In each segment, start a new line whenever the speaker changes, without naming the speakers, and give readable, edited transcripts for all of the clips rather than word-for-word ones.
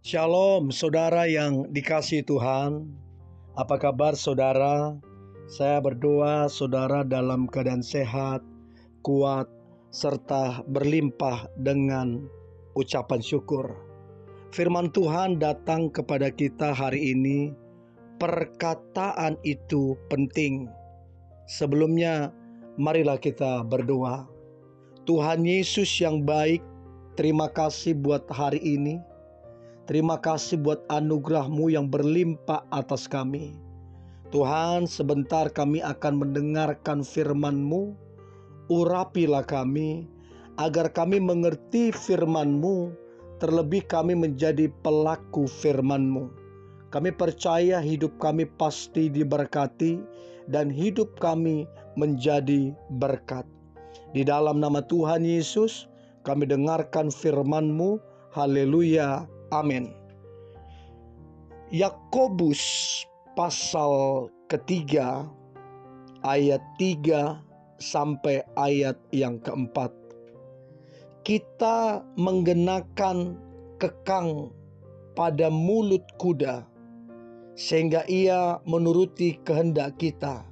Shalom saudara yang dikasihi Tuhan. Apa kabar saudara? Saya berdoa saudara dalam keadaan sehat, kuat, serta berlimpah dengan ucapan syukur. Firman Tuhan datang kepada kita hari ini. Perkataan itu penting. Sebelumnya marilah kita berdoa. Tuhan Yesus yang baik, terima kasih buat hari ini. Terima kasih buat anugerah-Mu yang berlimpah atas kami. Tuhan, sebentar kami akan mendengarkan firman-Mu. Urapilah kami, agar kami mengerti firman-Mu, terlebih kami menjadi pelaku firman-Mu. Kami percaya hidup kami pasti diberkati, dan hidup kami menjadi berkat. Di dalam nama Tuhan Yesus, kami dengarkan firman-Mu. Haleluya. Amin. Yakobus pasal ketiga ayat 3 sampai ayat yang keempat. Kita menggenakan kekang pada mulut kuda, sehingga ia menuruti kehendak kita.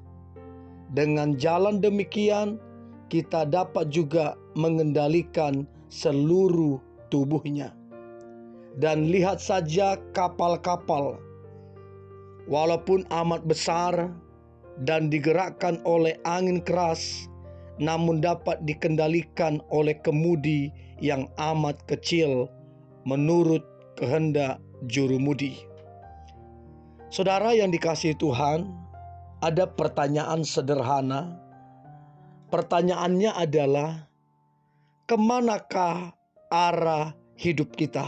Dengan jalan demikian, kita dapat juga mengendalikan seluruh tubuhnya. Dan lihat saja kapal-kapal, walaupun amat besar dan digerakkan oleh angin keras, namun dapat dikendalikan oleh kemudi yang amat kecil menurut kehendak jurumudi. Saudara yang dikasihi Tuhan, ada pertanyaan sederhana. Pertanyaannya adalah, kemanakah arah hidup kita?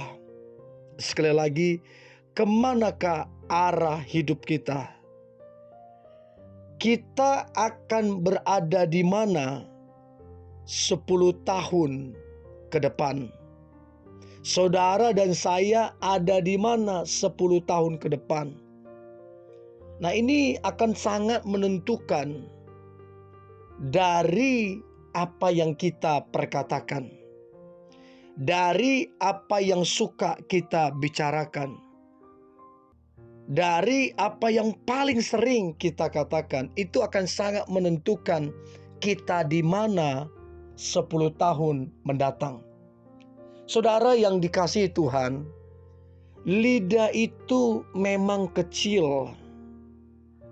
Sekali lagi, kemanakah arah hidup kita? Kita akan berada di mana 10 tahun ke depan? Saudara dan saya ada di mana 10 tahun ke depan? Nah, ini akan sangat menentukan dari apa yang kita perkatakan, dari apa yang suka kita bicarakan, dari apa yang paling sering kita katakan. Itu akan sangat menentukan kita di mana 10 tahun mendatang. Saudara yang dikasihi Tuhan, lidah itu memang kecil.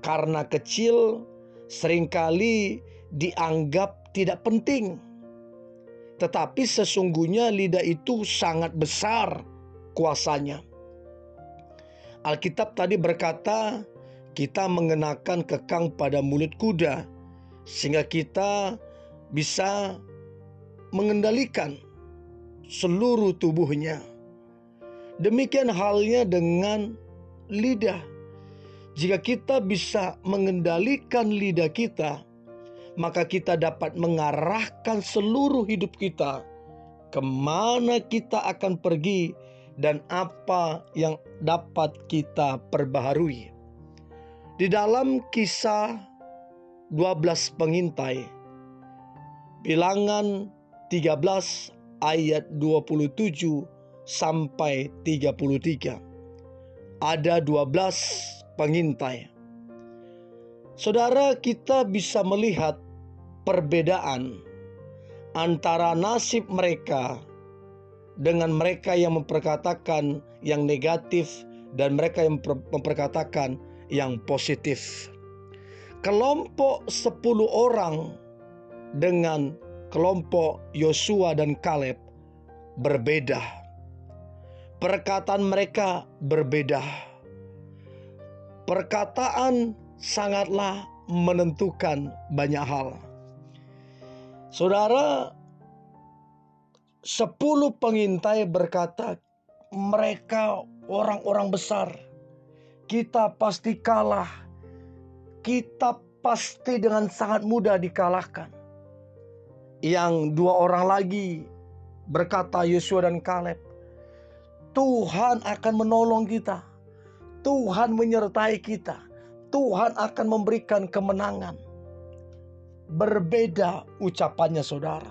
Karena kecil, seringkali dianggap tidak penting. Tetapi sesungguhnya lidah itu sangat besar kuasanya. Alkitab tadi berkata, kita mengenakan kekang pada mulut kuda, sehingga kita bisa mengendalikan seluruh tubuhnya. Demikian halnya dengan lidah. Jika kita bisa mengendalikan lidah kita, maka kita dapat mengarahkan seluruh hidup kita kemana kita akan pergi dan apa yang dapat kita perbaharui. Di dalam Kisah 12 pengintai, Bilangan 13 ayat 27 sampai 33. Ada 12 pengintai. Saudara, kita bisa melihat perbedaan antara nasib mereka dengan mereka yang memperkatakan yang negatif dan mereka yang memperkatakan yang positif. Kelompok 10 orang dengan kelompok Yosua dan Kaleb berbeda. Perkataan mereka berbeda. Perkataan sangatlah menentukan banyak hal. Saudara, 10 pengintai berkata, mereka orang-orang besar. Kita pasti kalah. Kita pasti dengan sangat mudah dikalahkan. Yang 2 orang lagi berkata, Yosua dan Kaleb, Tuhan akan menolong kita. Tuhan menyertai kita. Tuhan akan memberikan kemenangan. Berbeda ucapannya saudara.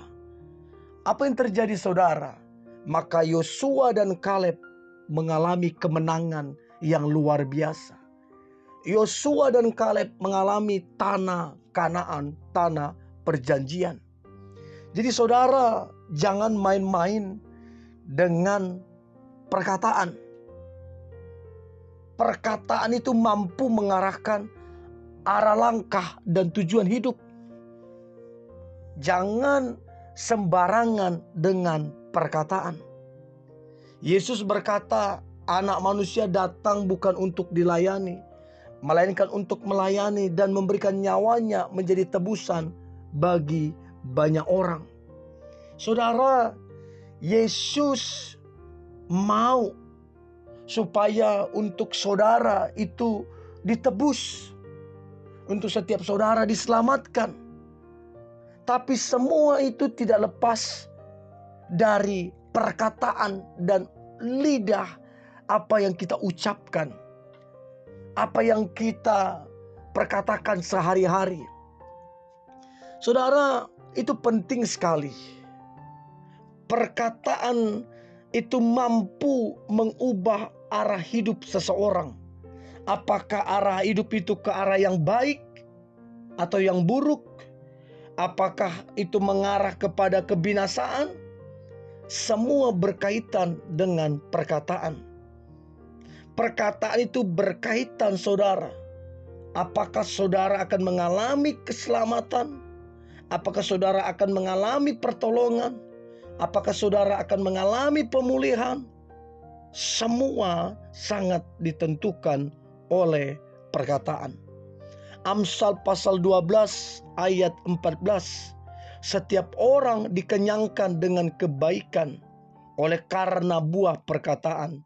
Apa yang terjadi saudara? Maka Yosua dan Kaleb mengalami kemenangan yang luar biasa. Yosua dan Kaleb mengalami tanah Kanaan, tanah perjanjian. Jadi saudara, jangan main-main dengan perkataan. Perkataan itu mampu mengarahkan arah langkah dan tujuan hidup. Jangan sembarangan dengan perkataan. Yesus berkata, Anak Manusia datang bukan untuk dilayani, melainkan untuk melayani dan memberikan nyawanya menjadi tebusan bagi banyak orang. Saudara, Yesus mau supaya untuk saudara itu ditebus, untuk setiap saudara diselamatkan. Tapi semua itu tidak lepas dari perkataan dan lidah, apa yang kita ucapkan, apa yang kita perkatakan sehari-hari. Saudara, itu penting sekali. Perkataan itu mampu mengubah arah hidup seseorang. Apakah arah hidup itu ke arah yang baik atau yang buruk? Apakah itu mengarah kepada kebinasaan? Semua berkaitan dengan perkataan. Perkataan itu berkaitan, saudara. Apakah saudara akan mengalami keselamatan? Apakah saudara akan mengalami pertolongan? Apakah saudara akan mengalami pemulihan? Semua sangat ditentukan oleh perkataan. Amsal pasal 12 ayat 14. Setiap orang dikenyangkan dengan kebaikan oleh karena buah perkataan,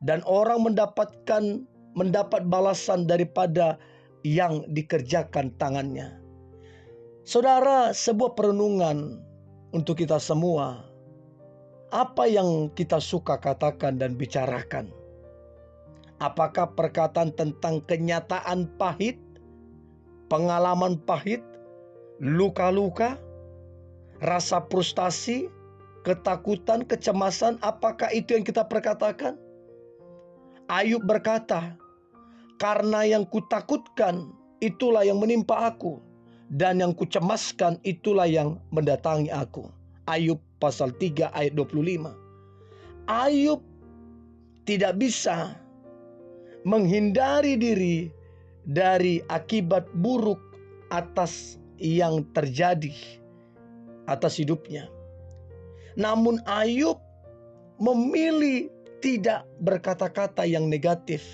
dan orang mendapat balasan daripada yang dikerjakan tangannya. Saudara, sebuah perenungan untuk kita semua. Apa yang kita suka katakan dan bicarakan? Apakah perkataan tentang kenyataan pahit, pengalaman pahit, luka-luka, rasa frustasi, ketakutan, kecemasan? Apakah itu yang kita perkatakan? Ayub berkata, karena yang kutakutkan itulah yang menimpa aku, dan yang kucemaskan itulah yang mendatangi aku. Ayub pasal 3 ayat 25. Ayub tidak bisa menghindari diri dari akibat buruk atas yang terjadi atas hidupnya. Namun Ayub memilih tidak berkata-kata yang negatif.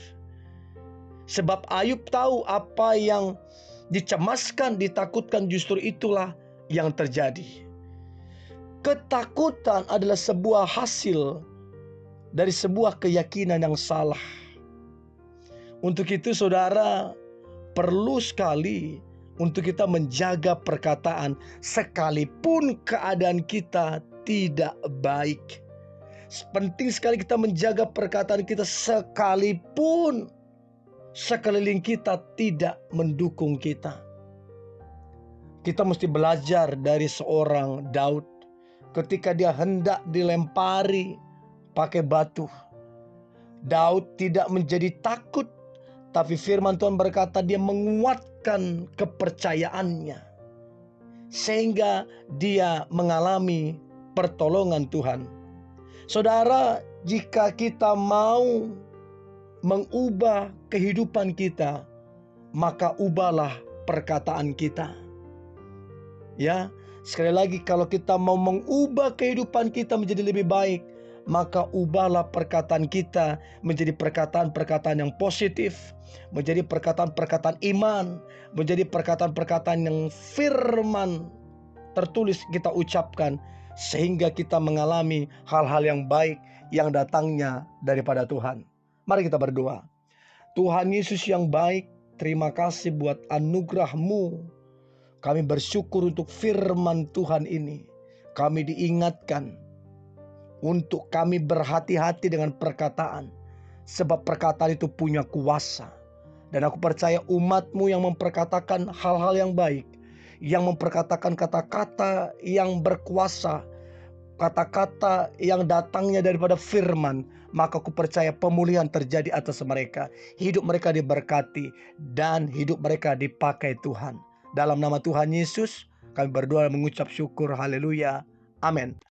Sebab Ayub tahu apa yang dicemaskan, ditakutkan, justru itulah yang terjadi. Ketakutan adalah sebuah hasil dari sebuah keyakinan yang salah. Untuk itu saudara, perlu sekali untuk kita menjaga perkataan sekalipun keadaan kita tidak baik. Penting sekali kita menjaga perkataan kita sekalipun sekeliling kita tidak mendukung kita. Kita mesti belajar dari seorang Daud. Ketika dia hendak dilempari pakai batu, Daud tidak menjadi takut, tapi firman Tuhan berkata dia menguatkan kepercayaannya, sehingga dia mengalami pertolongan Tuhan. Saudara, jika kita mau mengubah kehidupan kita, maka ubahlah perkataan kita. Ya, sekali lagi, kalau kita mau mengubah kehidupan kita menjadi lebih baik, maka ubahlah perkataan kita menjadi perkataan-perkataan yang positif, menjadi perkataan-perkataan iman, menjadi perkataan-perkataan yang firman tertulis kita ucapkan, sehingga kita mengalami hal-hal yang baik yang datangnya daripada Tuhan. Mari kita berdoa. Tuhan Yesus yang baik, terima kasih buat anugerah-Mu. Kami bersyukur untuk firman Tuhan ini. Kami diingatkan untuk kami berhati-hati dengan perkataan, sebab perkataan itu punya kuasa. Dan aku percaya umat-Mu yang memperkatakan hal-hal yang baik, yang memperkatakan kata-kata yang berkuasa, kata-kata yang datangnya daripada firman, maka aku percaya pemulihan terjadi atas mereka. Hidup mereka diberkati dan hidup mereka dipakai Tuhan. Dalam nama Tuhan Yesus, kami berdoa dan mengucap syukur. Haleluya. Amin.